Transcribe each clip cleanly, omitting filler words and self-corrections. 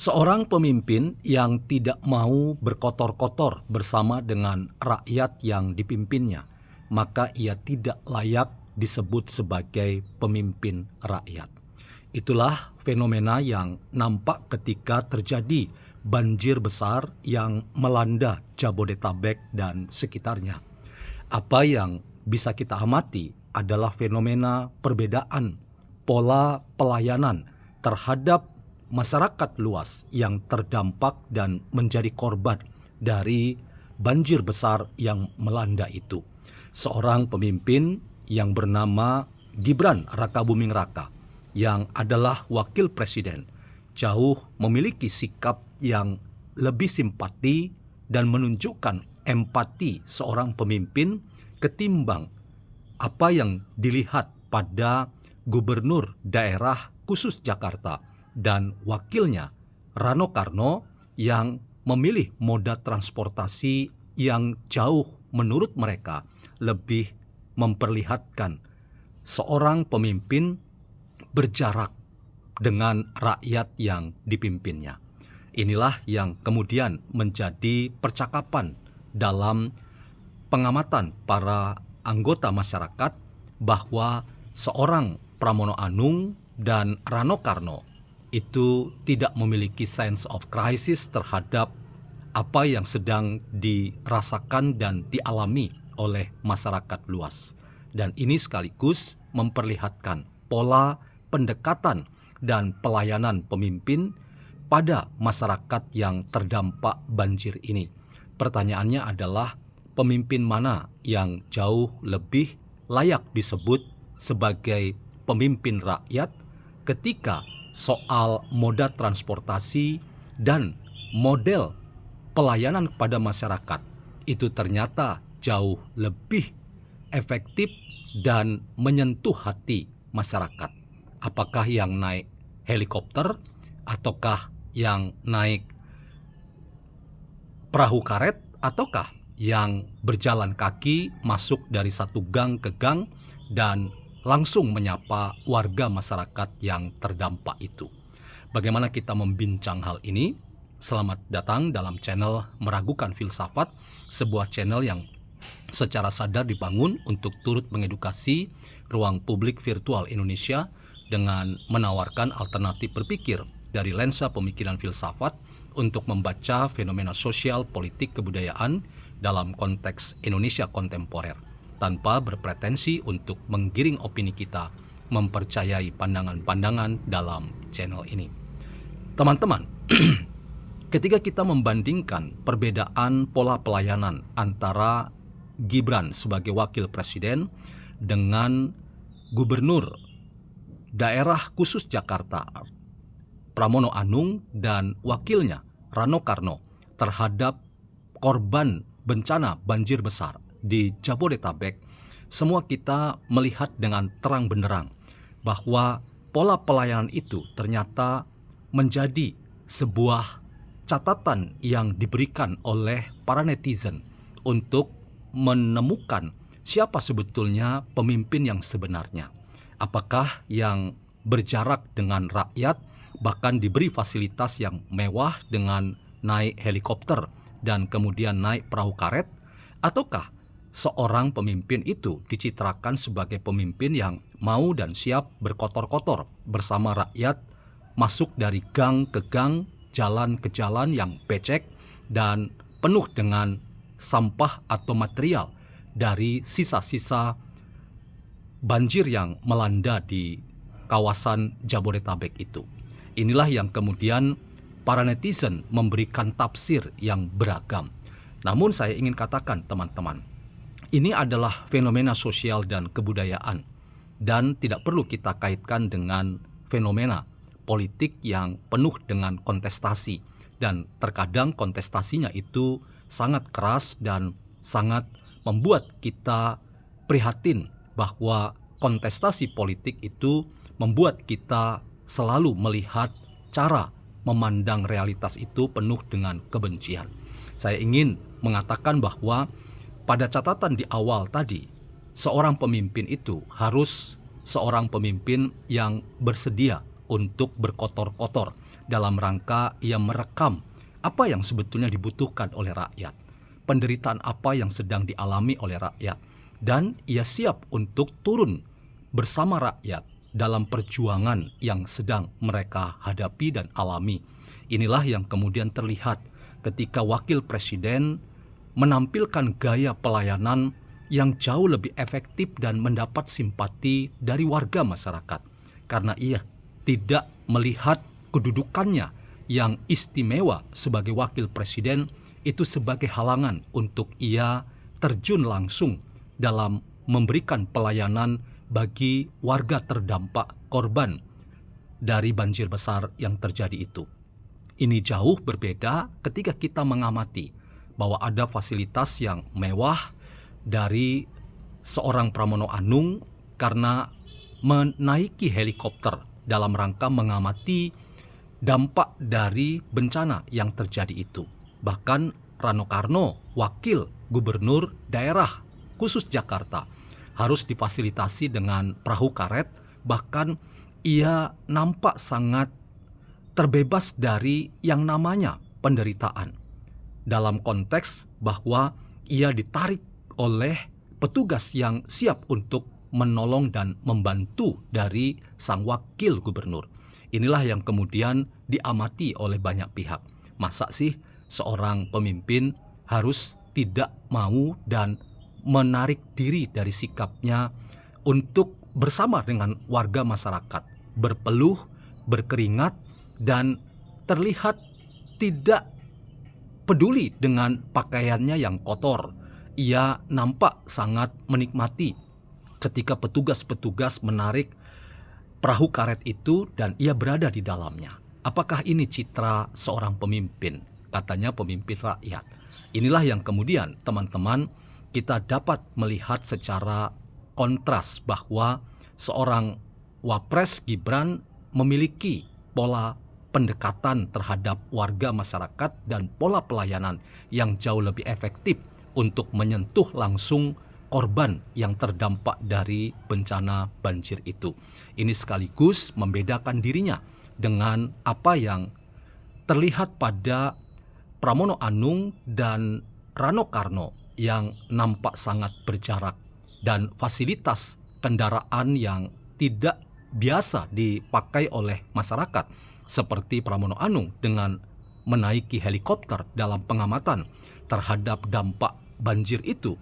Seorang pemimpin yang tidak mau berkotor-kotor bersama dengan rakyat yang dipimpinnya, maka ia tidak layak disebut sebagai pemimpin rakyat. Itulah fenomena yang nampak ketika terjadi banjir besar yang melanda Jabodetabek dan sekitarnya. Apa yang bisa kita amati adalah fenomena perbedaan pola pelayanan terhadap masyarakat luas yang terdampak dan menjadi korban dari banjir besar yang melanda itu. Seorang pemimpin yang bernama Gibran Rakabuming Raka, yang adalah wakil presiden, jauh memiliki sikap yang lebih simpati dan menunjukkan empati seorang pemimpin ketimbang apa yang dilihat pada gubernur daerah khusus Jakarta dan wakilnya Rano Karno yang memilih moda transportasi yang jauh menurut mereka lebih memperlihatkan seorang pemimpin berjarak dengan rakyat yang dipimpinnya. Inilah yang kemudian menjadi percakapan dalam pengamatan para anggota masyarakat bahwa seorang Pramono Anung dan Rano Karno itu tidak memiliki sense of crisis terhadap apa yang sedang dirasakan dan dialami oleh masyarakat luas. Dan ini sekaligus memperlihatkan pola pendekatan dan pelayanan pemimpin pada masyarakat yang terdampak banjir ini. Pertanyaannya adalah pemimpin mana yang jauh lebih layak disebut sebagai pemimpin rakyat ketika soal moda transportasi dan model pelayanan kepada masyarakat itu ternyata jauh lebih efektif dan menyentuh hati masyarakat. Apakah yang naik helikopter ataukah yang naik perahu karet ataukah yang berjalan kaki masuk dari satu gang ke gang dan langsung menyapa warga masyarakat yang terdampak itu. Bagaimana kita membincang hal ini? Selamat datang dalam channel Meragukan Filsafat, sebuah channel yang secara sadar dibangun untuk turut mengedukasi ruang publik virtual Indonesia dengan menawarkan alternatif berpikir dari lensa pemikiran filsafat untuk membaca fenomena sosial, politik, kebudayaan dalam konteks Indonesia kontemporer, tanpa berpretensi untuk menggiring opini kita mempercayai pandangan-pandangan dalam channel ini. Teman-teman, ketika kita membandingkan perbedaan pola pelayanan antara Gibran sebagai wakil presiden dengan gubernur daerah khusus Jakarta Pramono Anung dan wakilnya Rano Karno terhadap korban bencana banjir besar di Jabodetabek, semua kita melihat dengan terang benderang bahwa pola pelayanan itu ternyata menjadi sebuah catatan yang diberikan oleh para netizen untuk menemukan siapa sebetulnya pemimpin yang sebenarnya. Apakah yang berjarak dengan rakyat, bahkan diberi fasilitas yang mewah dengan naik helikopter dan kemudian naik perahu karet, ataukah seorang pemimpin itu dicitrakan sebagai pemimpin yang mau dan siap berkotor-kotor bersama rakyat, masuk dari gang ke gang, jalan ke jalan yang becek dan penuh dengan sampah atau material dari sisa-sisa banjir yang melanda di kawasan Jabodetabek itu. Inilah yang kemudian para netizen memberikan tafsir yang beragam. Namun saya ingin katakan teman-teman, ini adalah fenomena sosial dan kebudayaan dan tidak perlu kita kaitkan dengan fenomena politik yang penuh dengan kontestasi, dan terkadang kontestasinya itu sangat keras dan sangat membuat kita prihatin bahwa kontestasi politik itu membuat kita selalu melihat cara memandang realitas itu penuh dengan kebencian. Saya ingin mengatakan bahwa pada catatan di awal tadi, seorang pemimpin itu harus seorang pemimpin yang bersedia untuk berkotor-kotor dalam rangka ia merekam apa yang sebetulnya dibutuhkan oleh rakyat, penderitaan apa yang sedang dialami oleh rakyat, dan ia siap untuk turun bersama rakyat dalam perjuangan yang sedang mereka hadapi dan alami. Inilah yang kemudian terlihat ketika wakil presiden menampilkan gaya pelayanan yang jauh lebih efektif dan mendapat simpati dari warga masyarakat, karena ia tidak melihat kedudukannya yang istimewa sebagai wakil presiden itu sebagai halangan untuk ia terjun langsung dalam memberikan pelayanan bagi warga terdampak korban dari banjir besar yang terjadi itu. Ini jauh berbeda ketika kita mengamati bahwa ada fasilitas yang mewah dari seorang Pramono Anung karena menaiki helikopter dalam rangka mengamati dampak dari bencana yang terjadi itu. Bahkan Rano Karno, wakil gubernur daerah khusus Jakarta, harus difasilitasi dengan perahu karet, bahkan ia nampak sangat terbebas dari yang namanya penderitaan. Dalam konteks bahwa ia ditarik oleh petugas yang siap untuk menolong dan membantu dari sang wakil gubernur. Inilah yang kemudian diamati oleh banyak pihak. Masa sih seorang pemimpin harus tidak mau dan menarik diri dari sikapnya untuk bersama dengan warga masyarakat, berpeluh, berkeringat, dan terlihat tidak peduli dengan pakaiannya yang kotor. Ia nampak sangat menikmati ketika petugas-petugas menarik perahu karet itu dan ia berada di dalamnya. Apakah ini citra seorang pemimpin? Katanya pemimpin rakyat. Inilah yang kemudian teman-teman kita dapat melihat secara kontras bahwa seorang Wapres Gibran memiliki pola pendekatan terhadap warga masyarakat dan pola pelayanan yang jauh lebih efektif untuk menyentuh langsung korban yang terdampak dari bencana banjir itu. Ini sekaligus membedakan dirinya dengan apa yang terlihat pada Pramono Anung dan Rano Karno yang nampak sangat berjarak dan fasilitas kendaraan yang tidak biasa dipakai oleh masyarakat seperti Pramono Anung dengan menaiki helikopter dalam pengamatan terhadap dampak banjir itu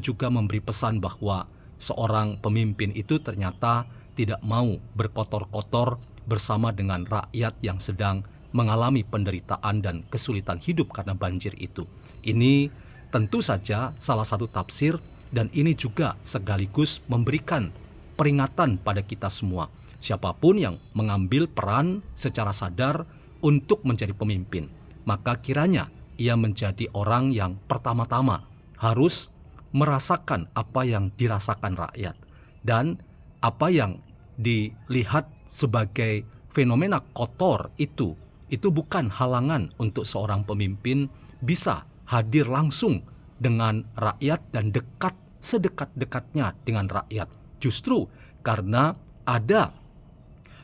juga memberi pesan bahwa seorang pemimpin itu ternyata tidak mau berkotor-kotor bersama dengan rakyat yang sedang mengalami penderitaan dan kesulitan hidup karena banjir itu. Ini tentu saja salah satu tafsir dan ini juga sekaligus memberikan peringatan pada kita semua. Siapapun yang mengambil peran secara sadar untuk menjadi pemimpin, maka kiranya ia menjadi orang yang pertama-tama harus merasakan apa yang dirasakan rakyat dan apa yang dilihat sebagai fenomena kotor itu bukan halangan untuk seorang pemimpin bisa hadir langsung dengan rakyat dan dekat sedekat-dekatnya dengan rakyat. Justru karena ada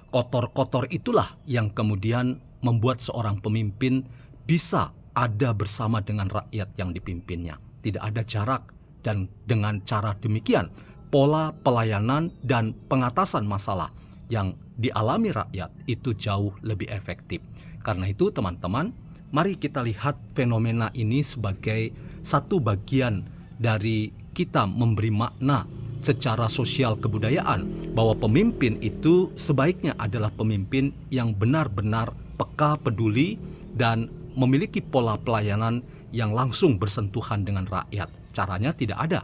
kotor-kotor itulah yang kemudian membuat seorang pemimpin bisa ada bersama dengan rakyat yang dipimpinnya. Tidak ada jarak dan dengan cara demikian pola pelayanan dan pengatasan masalah yang dialami rakyat itu jauh lebih efektif. Karena itu teman-teman, mari kita lihat fenomena ini sebagai satu bagian dari kita memberi makna secara sosial kebudayaan bahwa pemimpin itu sebaiknya adalah pemimpin yang benar-benar peka, peduli, dan memiliki pola pelayanan yang langsung bersentuhan dengan rakyat. Caranya tidak ada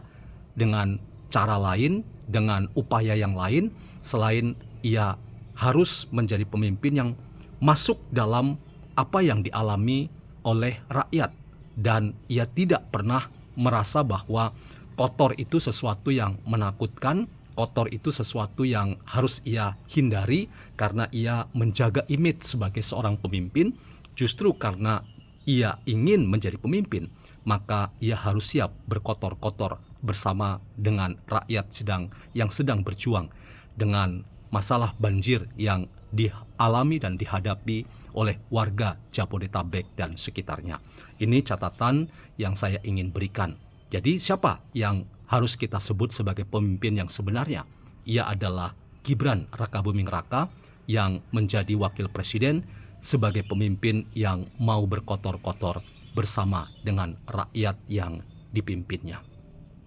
dengan cara lain, dengan upaya yang lain, selain ia harus menjadi pemimpin yang masuk dalam apa yang dialami oleh rakyat. Dan ia tidak pernah merasa bahwa kotor itu sesuatu yang menakutkan, kotor itu sesuatu yang harus ia hindari karena ia menjaga image sebagai seorang pemimpin. Justru karena ia ingin menjadi pemimpin, maka ia harus siap berkotor-kotor bersama dengan rakyat yang sedang berjuang dengan masalah banjir yang dialami dan dihadapi oleh warga Jabodetabek dan sekitarnya. Ini catatan yang saya ingin berikan. Jadi siapa yang harus kita sebut sebagai pemimpin yang sebenarnya? Ia adalah Gibran Rakabuming Raka yang menjadi wakil presiden sebagai pemimpin yang mau berkotor-kotor bersama dengan rakyat yang dipimpinnya.